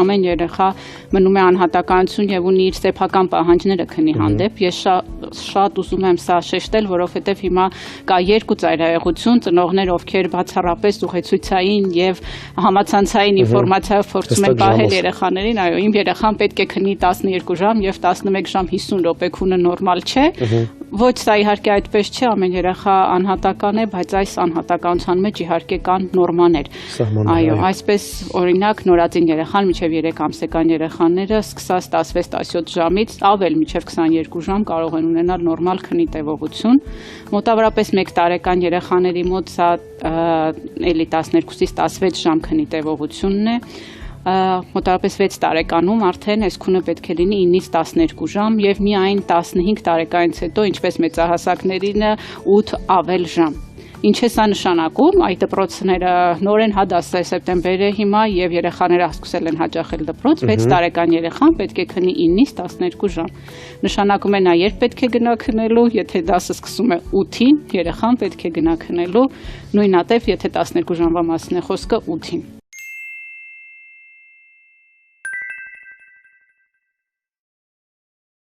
ամեն երեխա մնում է անհատականություն եւ ունի իր սեփական պահանջները քնի հանդեպ։ Ես շատ ուզում եմ սա շեշտել, որովհետեւ հիմա կա երկու ծայրահեղություն, ծնողներ, ովքեր բացառապես ուղեցույցային եւ համացանցային ինֆորմացիայով փորձում են պահել երեխաներին, այո, իմ երեխան պետք է քնի 12 ժամ եւ 11 ժամ 50 րոպե քունը նորմալ չէ։ Ոչ, սա իհարկե այդպես չէ, ամեն երեխա անհատական է, բայց այս անհատականության մեջ իհարկե կան նորմաներ։ Այո, այսպես օրինակ նորածին երեխան մինչև 3 ամսեկան երեխաները սկսած 16-17 ժամից ավել մինչև 22 ժամ կարող են ունենալ նորմալ քնի տևողություն։ Մոտավորապես 1 տարեկան երեխաների մոտ սա էլի 12-ից 16 ժամ քնի տևողությունն է։ Մոտավորապես 6 տարեկանում արդեն այս քունը պետք է լինի 9-ից 12 ժամ եւ միայն 15 տարեկանից հետո, ինչպես մեծահասակներին 8 ավել ժամ։ Ինչ է սա նշանակում, այդ դպրոցները նոր են հադասել սեպտեմբերը հիմա եւ երեխաները սկսել են հաճախել դպրոց, 6 տարեկան երեխան պետք է քնի 9-ից 12 ժամ։ Նշանակում է նա երբ պետք է գնա քնելու, եթե դասը սկսում է 8-ին, երեխան պետք է գնա քնելու, նույնատիպ եթե 12 ժամվա մասին է խոսքը 8-ին։